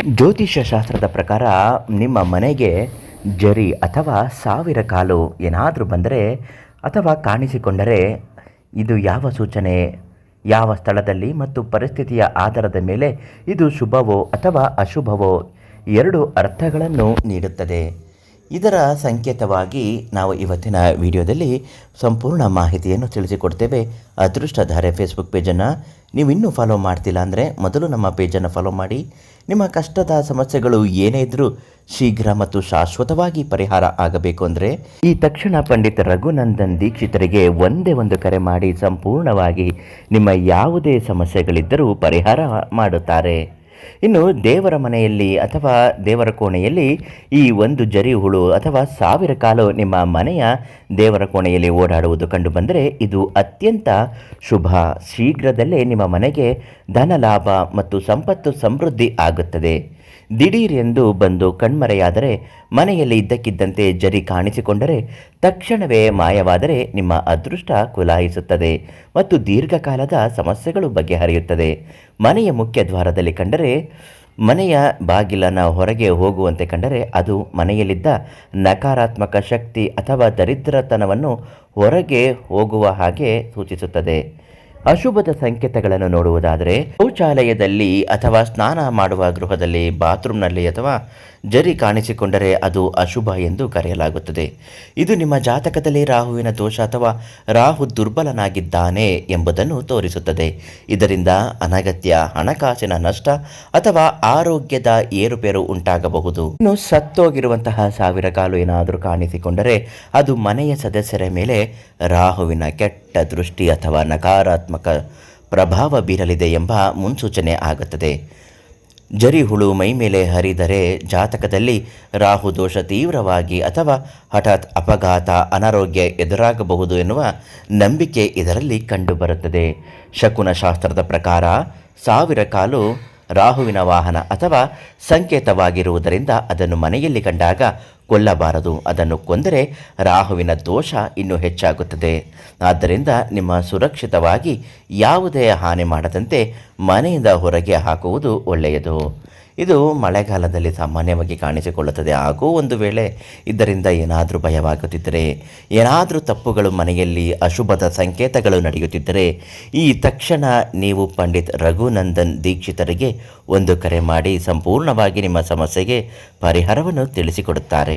ಜ್ಯೋತಿಷ್ಯ ಶಾಸ್ತ್ರದ ಪ್ರಕಾರ ನಿಮ್ಮ ಮನೆಗೆ ಜರಿ ಅಥವಾ ಸಾವಿರ ಕಾಲು ಏನಾದರೂ ಬಂದರೆ ಅಥವಾ ಕಾಣಿಸಿಕೊಂಡರೆ ಇದು ಯಾವ ಸೂಚನೆ, ಯಾವ ಸ್ಥಳದಲ್ಲಿ ಮತ್ತು ಪರಿಸ್ಥಿತಿಯ ಆಧಾರದ ಮೇಲೆ ಇದು ಶುಭವೋ ಅಥವಾ ಅಶುಭವೋ ಎರಡು ಅರ್ಥಗಳನ್ನು ನೀಡುತ್ತದೆ. ಇದರ ಸಂಕೇತವಾಗಿ ನಾವು ಇವತ್ತಿನ ವಿಡಿಯೋದಲ್ಲಿ ಸಂಪೂರ್ಣ ಮಾಹಿತಿಯನ್ನು ತಿಳಿಸಿಕೊಡ್ತೇವೆ. ಅದೃಷ್ಟಧಾರೆ ಫೇಸ್ಬುಕ್ ಪೇಜನ್ನು ನೀವು ಇನ್ನೂ ಫಾಲೋ ಮಾಡ್ತಿಲ್ಲ ಅಂದರೆ ಮೊದಲು ನಮ್ಮ ಪೇಜನ್ನು ಫಾಲೋ ಮಾಡಿ. ನಿಮ್ಮ ಕಷ್ಟದ ಸಮಸ್ಯೆಗಳು ಏನೇ ಇದ್ದರೂ ಶೀಘ್ರ ಮತ್ತು ಶಾಶ್ವತವಾಗಿ ಪರಿಹಾರ ಆಗಬೇಕು ಅಂದರೆ ಈ ತಕ್ಷಣ ಪಂಡಿತ್ ರಘುನಂದನ್ ದೀಕ್ಷಿತರಿಗೆ ಒಂದೇ ಒಂದು ಕರೆ ಮಾಡಿ ಸಂಪೂರ್ಣವಾಗಿ ನಿಮ್ಮ ಯಾವುದೇ ಸಮಸ್ಯೆಗಳಿದ್ದರೂ ಪರಿಹಾರ ಮಾಡುತ್ತಾರೆ. ಇನ್ನು ದೇವರ ಮನೆಯಲ್ಲಿ ಅಥವಾ ದೇವರ ಕೋಣೆಯಲ್ಲಿ ಈ ಒಂದು ಜರಿ ಹುಳು ಅಥವಾ ಸಾವಿರ ಕಾಲು ನಿಮ್ಮ ಮನೆಯ ದೇವರ ಕೋಣೆಯಲ್ಲಿ ಓಡಾಡುವುದು ಕಂಡುಬಂದರೆ ಇದು ಅತ್ಯಂತ ಶುಭ. ಶೀಘ್ರದಲ್ಲೇ ನಿಮ್ಮ ಮನೆಗೆ ಧನ ಲಾಭ ಮತ್ತು ಸಂಪತ್ತು ಸಮೃದ್ಧಿ ಆಗುತ್ತದೆ. ದಿಢೀರೆಂದು ಬಂದು ಕಣ್ಮರೆಯಾದರೆ, ಮನೆಯಲ್ಲಿ ಇದ್ದಕ್ಕಿದ್ದಂತೆ ಜರಿ ಕಾಣಿಸಿಕೊಂಡರೆ, ತಕ್ಷಣವೇ ಮಾಯವಾದರೆ ನಿಮ್ಮ ಅದೃಷ್ಟ ಕುಲಾಯಿಸುತ್ತದೆ ಮತ್ತು ದೀರ್ಘಕಾಲದ ಸಮಸ್ಯೆಗಳು ಬಗೆಹರಿಯುತ್ತದೆ. ಮನೆಯ ಮುಖ್ಯ ದ್ವಾರದಲ್ಲಿ ಕಂಡರೆ, ಮನೆಯ ಬಾಗಿಲನ್ನು ಹೊರಗೆ ಹೋಗುವಂತೆ ಕಂಡರೆ ಅದು ಮನೆಯಲ್ಲಿದ್ದ ನಕಾರಾತ್ಮಕ ಶಕ್ತಿ ಅಥವಾ ದರಿದ್ರತನವನ್ನು ಹೊರಗೆ ಹೋಗುವ ಹಾಗೆ ಸೂಚಿಸುತ್ತದೆ. ಅಶುಭದ ಸಂಕೇತಗಳನ್ನು ನೋಡುವುದಾದರೆ, ಶೌಚಾಲಯದಲ್ಲಿ ಅಥವಾ ಸ್ನಾನ ಮಾಡುವ ಗೃಹದಲ್ಲಿ, ಬಾತ್ರೂಮ್ನಲ್ಲಿ ಅಥವಾ ಜರಿ ಕಾಣಿಸಿಕೊಂಡರೆ ಅದು ಅಶುಭ ಎಂದು ಕರೆಯಲಾಗುತ್ತದೆ. ಇದು ನಿಮ್ಮ ಜಾತಕದಲ್ಲಿ ರಾಹುವಿನ ದೋಷ ಅಥವಾ ರಾಹು ದುರ್ಬಲನಾಗಿದ್ದಾನೆ ಎಂಬುದನ್ನು ತೋರಿಸುತ್ತದೆ. ಇದರಿಂದ ಅನಗತ್ಯ ಹಣಕಾಸಿನ ನಷ್ಟ ಅಥವಾ ಆರೋಗ್ಯದ ಏರುಪೇರು ಉಂಟಾಗಬಹುದು. ಇನ್ನು ಸತ್ತೋಗಿರುವಂತಹ ಸಾವಿರ ಕಾಲು ಏನಾದರೂ ಕಾಣಿಸಿಕೊಂಡರೆ ಅದು ಮನೆಯ ಸದಸ್ಯರ ಮೇಲೆ ರಾಹುವಿನ ಕೆಟ್ಟ ದೃಷ್ಟಿ ಅಥವಾ ನಕಾರಾತ್ಮಕ ಪ್ರಭಾವ ಬೀರಲಿದೆ ಎಂಬ ಮುನ್ಸೂಚನೆ ಆಗುತ್ತದೆ. ಜರಿ ಹುಳು ಮೈ ಮೇಲೆ ಹರಿದರೆ ಜಾತಕದಲ್ಲಿ ರಾಹು ದೋಷ ತೀವ್ರವಾಗಿ ಅಥವಾ ಹಠಾತ್ ಅಪಘಾತ, ಅನಾರೋಗ್ಯ ಎದುರಾಗಬಹುದು ಎನ್ನುವ ನಂಬಿಕೆ ಇದರಲ್ಲಿ ಕಂಡುಬರುತ್ತದೆ. ಶಕುನ ಶಾಸ್ತ್ರದ ಪ್ರಕಾರ ಸಾವಿರ ಕಾಲು ರಾಹುವಿನ ವಾಹನ ಅಥವಾ ಸಂಕೇತವಾಗಿರುವುದರಿಂದ ಅದನ್ನು ಮನೆಯಲ್ಲಿ ಕಂಡಾಗ ಕೊಲ್ಲಬಾರದು. ಅದನ್ನು ಕೊಂದರೆ ರಾಹುವಿನ ದೋಷ ಇನ್ನೂ ಹೆಚ್ಚಾಗುತ್ತದೆ. ಆದ್ದರಿಂದ ನಿಮ್ಮ ಸುರಕ್ಷಿತವಾಗಿ ಯಾವುದೇ ಹಾನಿ ಮಾಡದಂತೆ ಮನೆಯಿಂದ ಹೊರಗೆ ಹಾಕುವುದು ಒಳ್ಳೆಯದು. ಇದು ಮಳೆಗಾಲದಲ್ಲಿ ಸಾಮಾನ್ಯವಾಗಿ ಕಾಣಿಸಿಕೊಳ್ಳುತ್ತದೆ. ಹಾಗೂ ಒಂದು ವೇಳೆ ಇದರಿಂದ ಏನಾದರೂ ಭಯವಾಗುತ್ತಿದ್ದರೆ, ಏನಾದರೂ ತಪ್ಪುಗಳು ಮನೆಯಲ್ಲಿ ಅಶುಭದ ಸಂಕೇತಗಳು ನಡೆಯುತ್ತಿದ್ದರೆ ಈ ತಕ್ಷಣ ನೀವು ಪಂಡಿತ್ ರಘುನಂದನ್ ದೀಕ್ಷಿತರಿಗೆ ಒಂದು ಕರೆ ಮಾಡಿ ಸಂಪೂರ್ಣವಾಗಿ ನಿಮ್ಮ ಸಮಸ್ಯೆಗೆ ಪರಿಹಾರವನ್ನು ತಿಳಿಸಿಕೊಡುತ್ತಾರೆ.